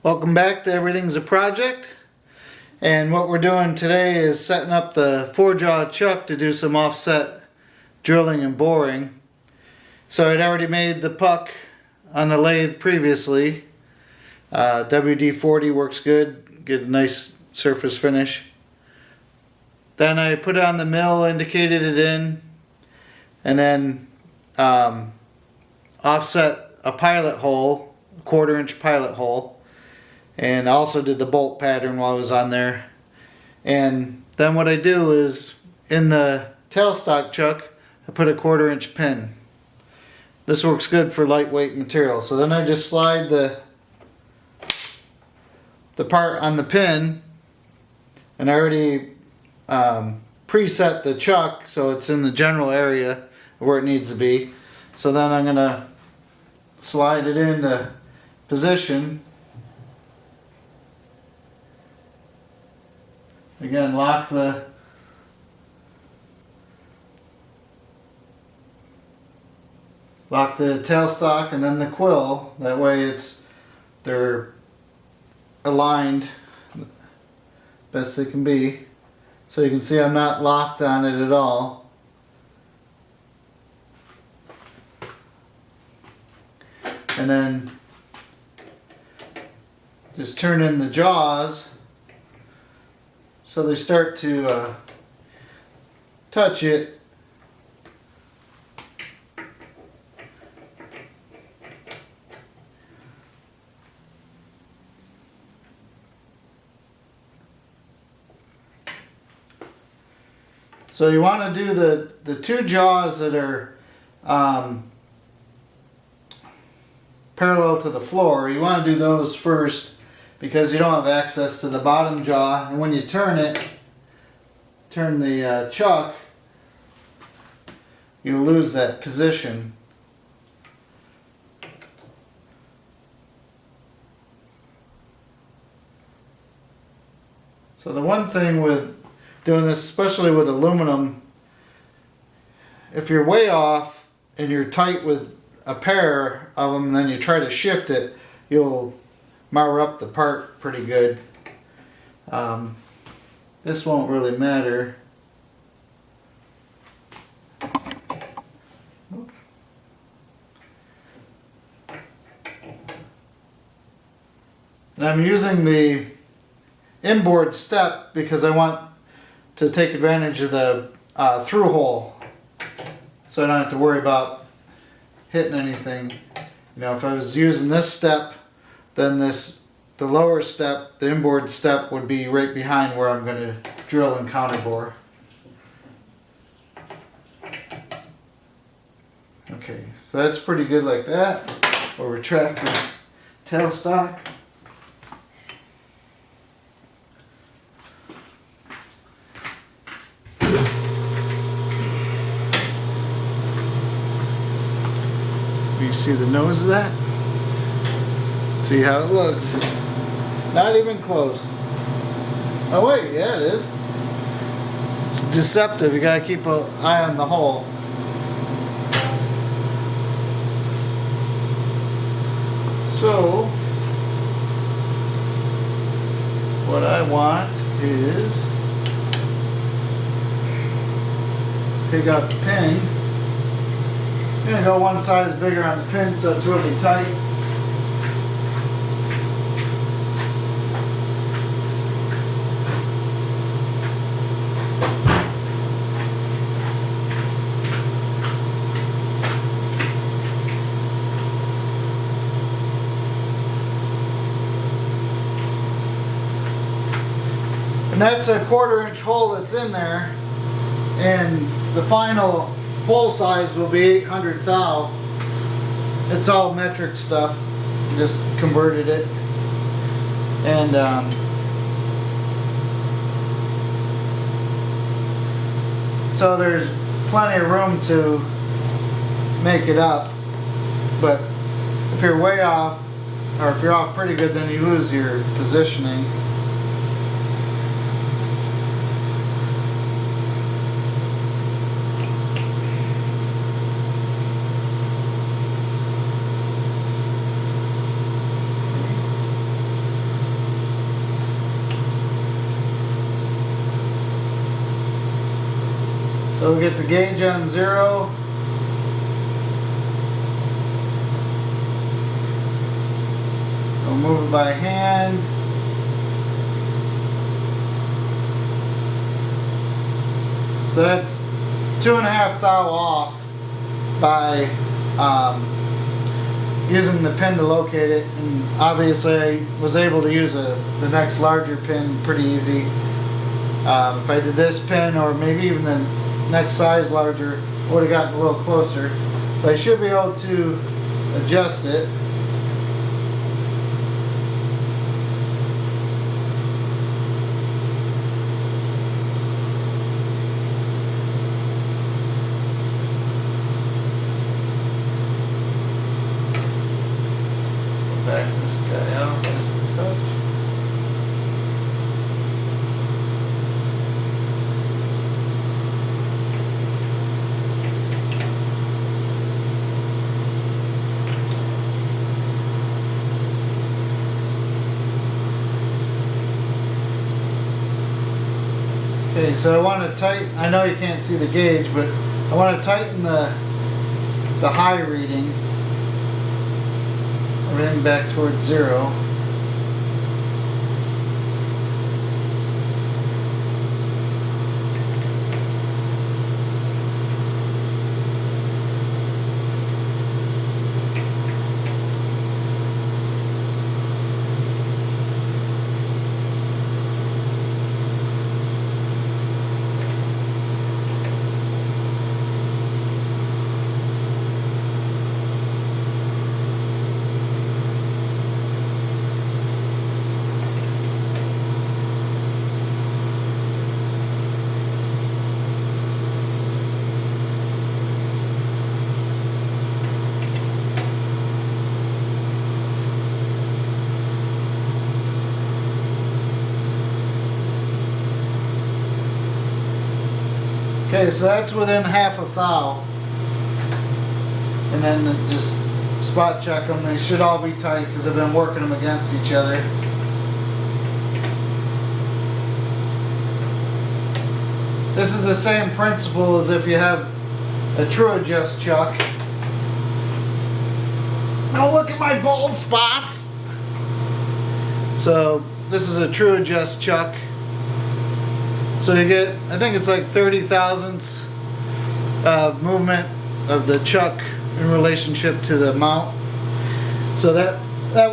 Welcome back to Everything's a Project. And what we're doing today is setting up the 4-jaw chuck to do some offset drilling and boring. So I'd already made the puck on the lathe previously. WD-40 works good, get a nice surface finish. Then I put it on the mill, indicated it in, and then offset a pilot hole, a 1/4-inch pilot hole. And I also did the bolt pattern while I was on there. And then what I do is, in the tailstock chuck, I put a 1/4-inch pin. This works good for lightweight material. So then I just slide the part on the pin, and I already preset the chuck so it's in the general area where it needs to be. So then I'm going to slide it into position. Again, lock the tailstock and then the quill. That way they're aligned best they can be. So you can see I'm not locked on it at all. And then just turn in the jaws so they start to touch it. So you want to do the 2 jaws that are parallel to the floor. You want to do those first, because you don't have access to the bottom jaw, and when you turn the chuck, you lose that position. So the one thing with doing this, especially with aluminum, if you're way off and you're tight with a pair of them and then you try to shift it, you'll mar up the part pretty good. This won't really matter. And I'm using the inboard step because I want to take advantage of the through hole, so I don't have to worry about hitting anything. You know, if I was using this step, then the lower step, the inboard step, would be right behind where I'm going to drill and counterbore. Okay, so that's pretty good like that. We'll retract the tailstock. You see the nose of that? See how it looks. Not even close. Oh wait, yeah it is. It's deceptive. You gotta keep an eye on the hole. So what I want is take out the pin. I'm going to go one size bigger on the pin so it's really tight. And that's a 1/4-inch hole that's in there, and the final hole size will be 800 thou. It's all metric stuff. Just converted it, and so there's plenty of room to make it up. But if you're way off, or if you're off pretty good, then you lose your positioning. So we get the gauge on 0. We'll move it by hand. So that's 2.5 thou off by using the pin to locate it, and obviously I was able to use the next larger pin pretty easy. If I did this pin or maybe even the next size larger, I would have gotten a little closer, but I should be able to adjust it. Back this guy out just a touch. Okay, so I want to tighten, I know you can't see the gauge, but I want to tighten the high reading. Everything back towards 0. Okay, so that's within 1/2 thou. And then just spot check them. They should all be tight because I've been working them against each other. This is the same principle as if you have a true adjust chuck. Don't look at my bald spots. So this is a true adjust chuck. So you get, I think it's like 30 thousandths of movement of the chuck in relationship to the mount. So that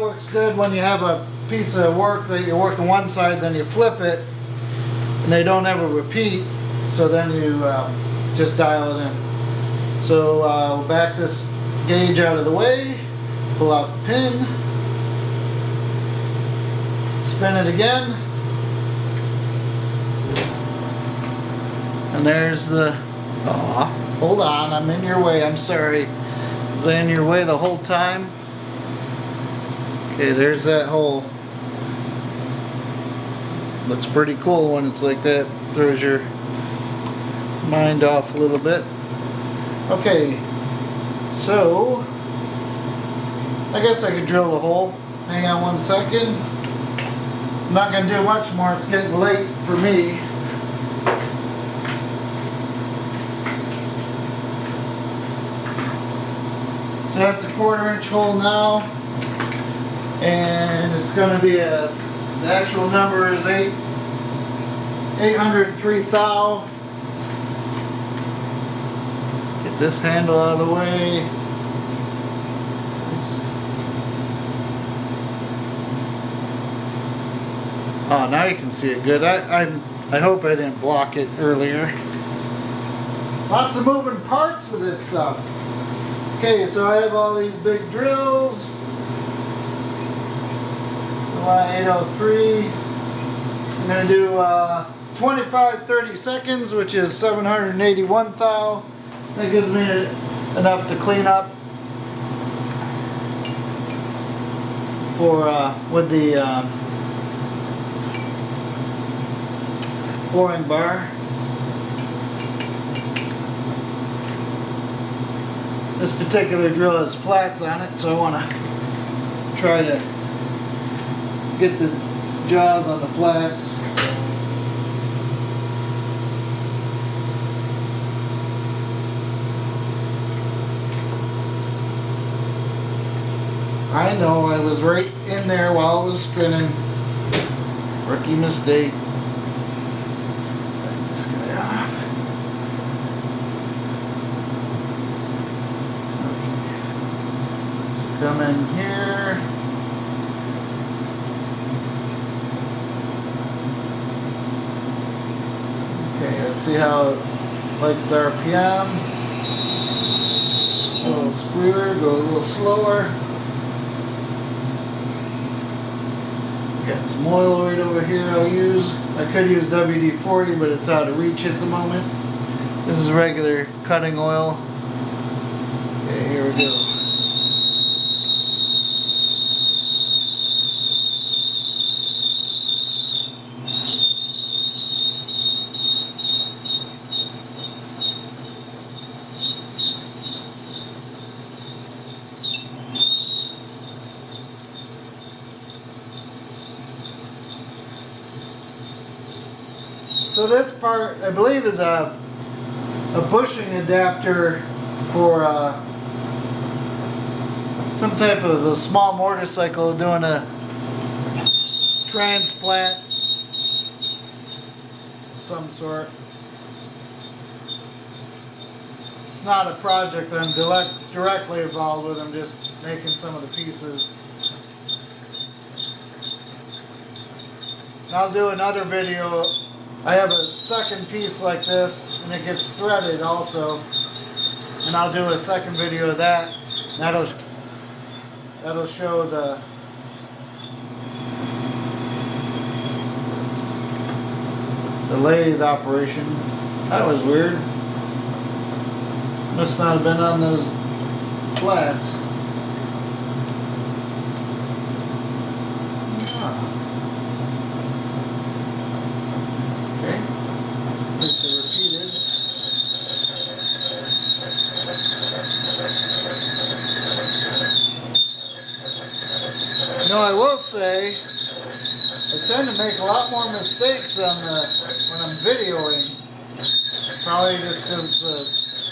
works good when you have a piece of work that you're working one side, then you flip it, and they don't ever repeat. So then you just dial it in. So we'll back this gauge out of the way, pull out the pin, spin it again. And there's the, hold on, I'm in your way, I'm sorry. Was I in your way the whole time? Okay, there's that hole. Looks pretty cool when it's like that. Throws your mind off a little bit. Okay, so I guess I could drill the hole. Hang on one second. I'm not going to do much more, it's getting late for me. So that's a 1/4 inch hole now, and it's going to be the actual number is 803 thou. Get this handle out of the way. Oh, now you can see it good. I hope I didn't block it earlier. Lots of moving parts with this stuff. Okay, so I have all these big drills. 803. I'm going to do 25-30 seconds, which is 781 thou. That gives me enough to clean up for with the boring bar. This particular drill has flats on it, so I want to try to get the jaws on the flats. I know, I was right in there while it was spinning. Rookie mistake. Back this guy off. Okay. So come in here. Okay, let's see how it likes the RPM. A little squealer, go a little slower. Got some oil right over here I'll use. I could use WD-40, but it's out of reach at the moment. This is regular cutting oil. Okay, here we go. So this part, I believe, is a bushing adapter for some type of a small motorcycle doing a transplant of some sort. It's not a project I'm directly involved with, I'm just making some of the pieces. And I'll do another video. I have a second piece like this, and it gets threaded also, and I'll do a second video of that. That'll show the lathe operation. That was weird. Must not have been on those flats. You know, I will say, I tend to make a lot more mistakes on when I'm videoing. Probably just because of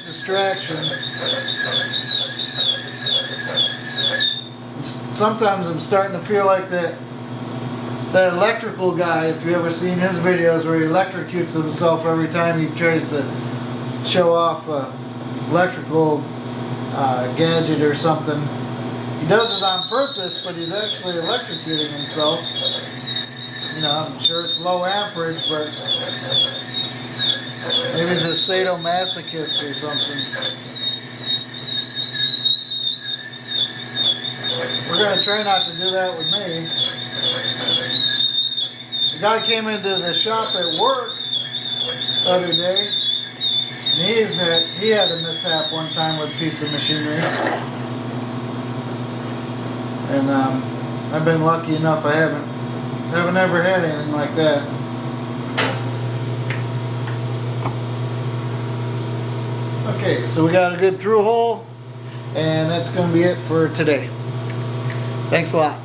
distraction. Sometimes I'm starting to feel like that electrical guy, if you've ever seen his videos where he electrocutes himself every time he tries to show off a electrical gadget or something. He does it on purpose, but he's actually electrocuting himself. You know, I'm sure it's low amperage, but maybe he's a sadomasochist or something. We're going to try not to do that with me. The guy came into the shop at work the other day, and he had a mishap one time with a piece of machinery. And I've been lucky enough I haven't ever had anything like that. Okay, so we got a good through hole, and that's going to be it for today. Thanks a lot.